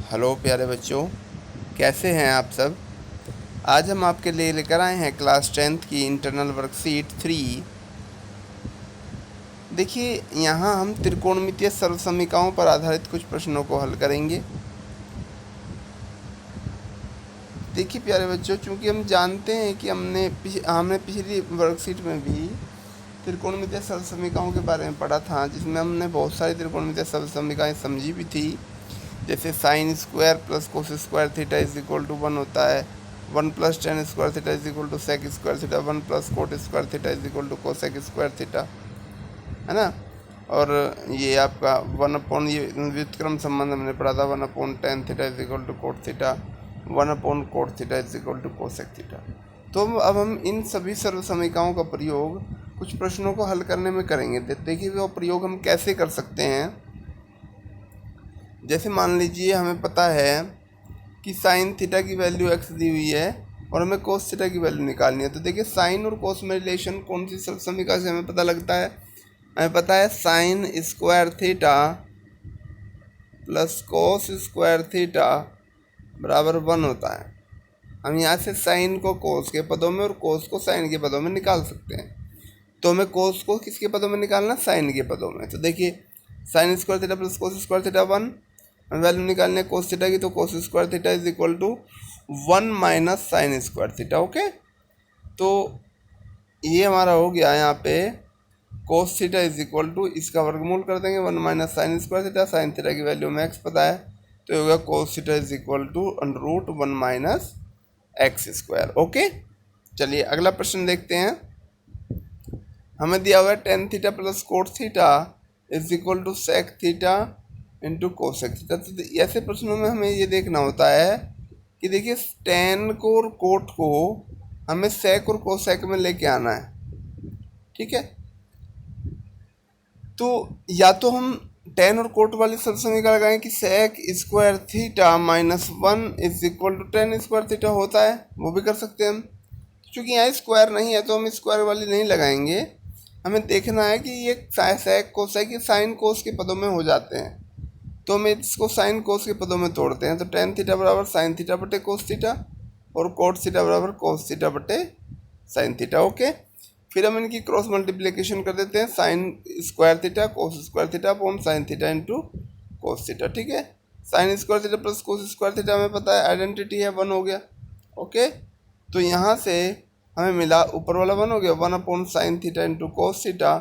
Hello प्यारे बच्चों, कैसे हैं आप सब। आज हम आपके लिए लेकर आए हैं क्लास 10th की इंटरनल वर्कशीट 3। देखिए, यहाँ हम त्रिकोणमितीय सर्वसमीकरणों पर आधारित कुछ प्रश्नों को हल करेंगे। देखिए प्यारे बच्चों, चूँकि हम जानते हैं कि हमने पिछली वर्कशीट में भी त्रिकोणमितीय सर्वसमीकरणों के बारे में पढ़ा था, जिसमें हमने बहुत सारी त्रिकोणमितीय सर्वसमीकरण समझी भी थी। जैसे sine square plus cos square theta is equal to 1 होता है, 1 plus tan square theta is equal to sec square theta, 1 plus cot square theta is equal to cosec square theta, है ना। और ये आपका 1 अपॉन ये व्युत्क्रम संबंध हमने पढ़ा था, 1 upon tan theta is equal to cot theta, 1 upon cot theta is equal to cosec theta. तो अब हम इन सभी सर्वसमीकरणों का प्रयोग कुछ प्रश्नों को हल करने में करेंगे। देखिए वो प्रयोग हम कैसे कर सकते हैं। जैसे मान लीजिए हमें पता है कि साइन थीटा की वैल्यू x दी हुई है और हमें कोस थीटा की वैल्यू निकालनी है। तो देखिए साइन और कोस में रिलेशन कौन सी समीकरण से हमें पता लगता है। हमें पता है sign square theta plus cos square theta बराबर 1 होता है। हम यहाँ से साइन को कोस के पदों में और कोस को साइन के पदों में निकाल सकते हैं। तो हमें कोस को किसके पदों में निकालना, साइन के पदों में। तो देखिए sine square theta plus cos square theta 1, value निकालने है कोस थीटा की, तो cos square theta is equal to 1 minus sine square theta. Okay, तो ये हमारा हो गया यहाँ पे cos theta is equal to, इसका वर्गमूल कर देंगे 1 minus sine square theta, sine theta की वैल्यू में एक्स पता है, तो ये होगा cos theta is equal to under root 1 minus x square. Okay, चलिए अगला प्रश्न देखते हैं। हमें दिया हुआ है tan theta plus cot theta is equal to sec theta into cosec theta. तो ऐसे प्रश्नों में हमें ये देखना होता है कि देखिए टेन को और कोट को हमें सेक और कोसेक में लेके आना है, ठीक है। तो या तो हम टेन और कोट वाली सर्वसमीकरण लगाएं कि sec square theta minus 1 is equal to tan square theta होता है, वो भी कर सकते हैं हम। क्योंकि यहाँ स्क्वायर नहीं है तो हम स्क्वायर वाली नहीं लगाएंगे। हमें देखना है कि ये सेक कोसेक ये साइन कोस के पदों में हो जाते हैं, तो हम इसको साइन कोस के पदों में तोड़ते हैं। तो टेन थीटा बराबर साइन थीटा बटे कोस थीटा और कोट थीटा बराबर कोस थीटा बटे साइन थीटा। ओके, फिर हम इनकी क्रॉस मल्टीप्लिकेशन कर देते हैं, sign square theta cos square theta upon sine theta into cos theta, ठीक है। Sign square theta plus cos square theta हमें पता है आइडेंटिटी है, 1 हो गया। ओके, तो यहाँ से हमें मिला ऊपर वाला 1 हो गया, 1 अपॉन साइन थीटा इंटू कोस थीटा,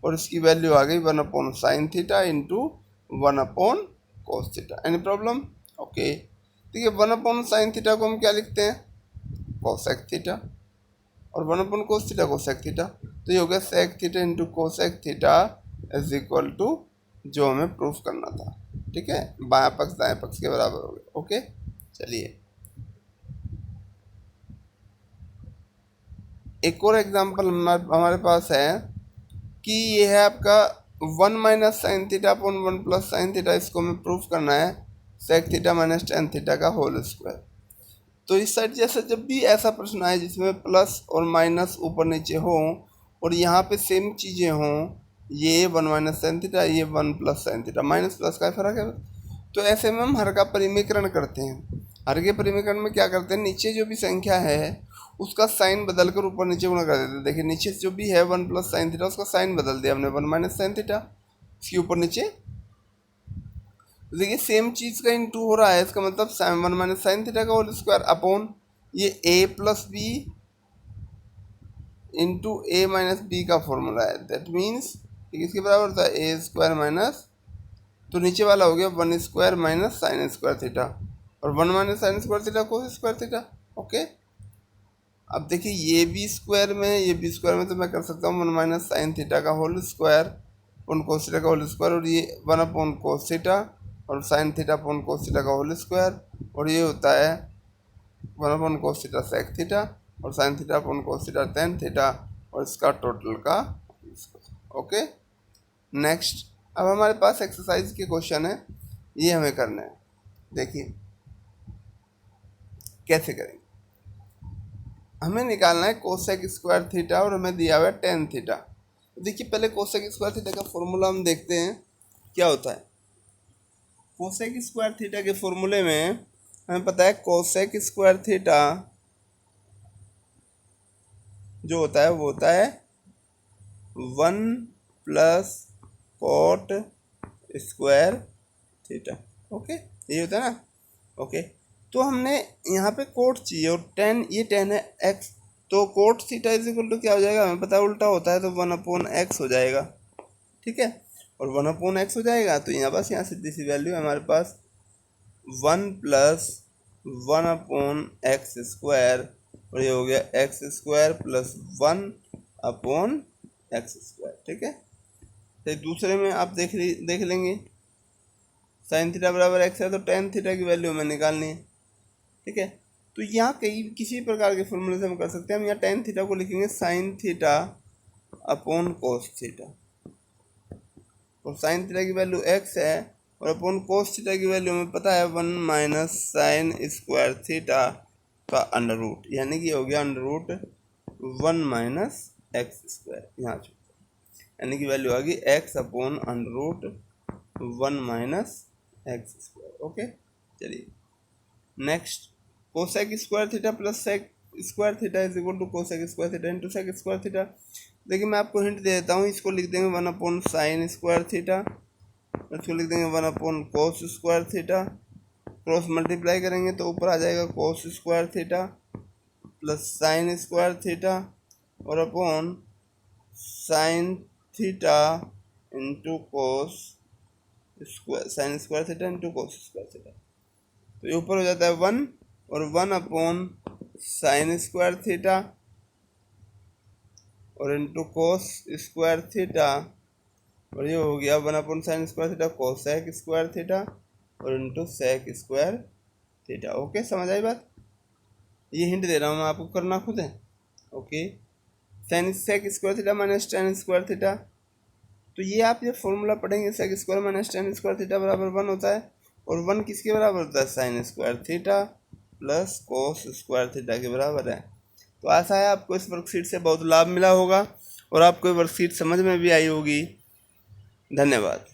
और इसकी वैल्यू आ गई 1 upon sine theta into 1 upon cos theta. Any problem? Okay, देखिए 1 अपॉन साइन थीटा को हम क्या लिखते हैं, कोसेक थीटा, और 1 upon cos theta cosec theta. तो ये हो गया sec theta into cosec theta is equal to जो हमें प्रूफ करना था, ठीक है। बायां पक्ष दाएं पक्ष के बराबर हो गया। ओके, चलिए एक और एग्जांपल हमारे पास है कि ये है आपका 1 minus sine theta upon 1 plus sine theta. इसको हमें प्रूफ करना है sec theta minus tan theta का होल स्क्वायर। तो इस साइड जैसे जब भी ऐसा प्रश्न आए जिसमें प्लस और माइनस ऊपर नीचे हो और यहाँ पे सेम चीज़ें हों, ये 1 माइनस साइन थीटा, ये 1 plus sine theta, minus plus का फर्क है, तो ऐसे में हम हर का परिमीकरण करते हैं। हर के परिमीकरण में क्या करते हैं, नीचे जो भी संख्या है उसका साइन बदल कर ऊपर नीचे गुणा कर देते हैं। देखिए नीचे जो भी है 1 प्लस साइन थीटा, उसका साइन बदल दिया हमने 1 माइनस साइन थीटा, इसके ऊपर नीचे। देखिए सेम चीज़ का इंटू हो रहा है, इसका मतलब 1 माइनस साइन थीटा का होल स्क्वायर अपॉन ये a plus B into A minus B का फॉर्मूला है। दैट मीन्स किसके बराबर होता है, ए स्क्वायर माइनस, तो नीचे वाला हो गया 1 square minus sine square theta, और 1 minus sine square theta cos square theta. Okay, अब देखिए ये भी स्क्वायर में ये भी स्क्वायर में, तो मैं कर सकता हूँ 1 माइनस साइन थीटा का whole square upon cos theta का होल स्क्वायर, और ये 1 अपॉन कोस थीटा और sine theta upon cos theta का होल स्क्वायर, और ये होता है 1 upon cos theta sec theta और sine theta upon cos theta tan theta, और इसका टोटल का। ओके, नेक्स्ट अब हमारे पास एक्सरसाइज के क्वेश्चन है, ये हमें करना है। देखिए कैसे करेंगे, हमें निकालना है कोसेक स्क्वायर थीटा और हमें दिया हुआ है टेन थीटा। तो देखिए पहले कोसेक स्क्वायर थीटा का फॉर्मूला हम देखते हैं क्या होता है। कोसेक स्क्वायर थीटा के फॉर्मूले में हमें पता है कोसेक स्क्वायर थीटा जो होता है वो होता है 1 plus cot square theta. Okay, ये होता है ना। ओके, तो हमने यहाँ पे कोट चाहिए और टेन, ये टेन है एक्स, तो cot theta is equal to क्या हो जाएगा, हमें पता है उल्टा होता है तो 1/x हो जाएगा। ठीक है, और 1/x हो जाएगा तो यहाँ बस यहाँ सीधी सी वैल्यू है हमारे पास 1 प्लस 1/x स्क्वायर, और ये हो गया x square plus 1/x square. ठीक है, तो दूसरे में आप देख लेंगे साइन थीटा बराबर एक्स है तो टेन थीटा की वैल्यू हमें निकालनी है। ठीक है, तो यहाँ किसी प्रकार के फॉर्मूले से हम कर सकते हैं। हम यहाँ टेन थीटा को लिखेंगे sine theta upon cos theta, और साइन थीटा की वैल्यू एक्स है और अपॉन कोस थीटा की वैल्यू हमें पता है 1 माइनस साइन स्क्वायर थीटा का अंडर रूट, यानी कि हो गया under root 1 minus x square, यहाँ यानी कि वैल्यू आ गई x upon under root 1 minus x square. Okay, चलिए next, cosec square theta plus sec square theta is equal to cosec square theta into sec square theta. देखिए मैं आपको hint दे देता हूँ, इसको लिख देंगे 1 साइन स्क्वायर थीटा, इसको लिख देंगे 1 cos square theta, cross multiply करेंगे तो ऊपर आ जाएगा cos square theta plus sine square theta और upon sine theta into cos square, sine square theta into cos square theta, तो ये ऊपर हो जाता है 1 और 1 साइन स्क्वायर थीटा और इंटू कोस स्क्वायर थीटा, और ये हो गया 1 sine square theta cosec square theta और into sec square theta. Okay, समझ आई बात, ये हिंट दे रहा हूँ मैं आपको, करना खुद है। Okay, sine sec square theta minus tan square theta, तो ये आप ये फॉर्मूला पढ़ेंगे sec square minus tan square theta बराबर 1 होता है, और 1 किसके बराबर होता है, sign square theta plus cos square theta के बराबर है। तो आशा है आपको इस वर्कशीट से बहुत लाभ मिला होगा और आपको वर्कशीट समझ में भी आई होगी। धन्यवाद।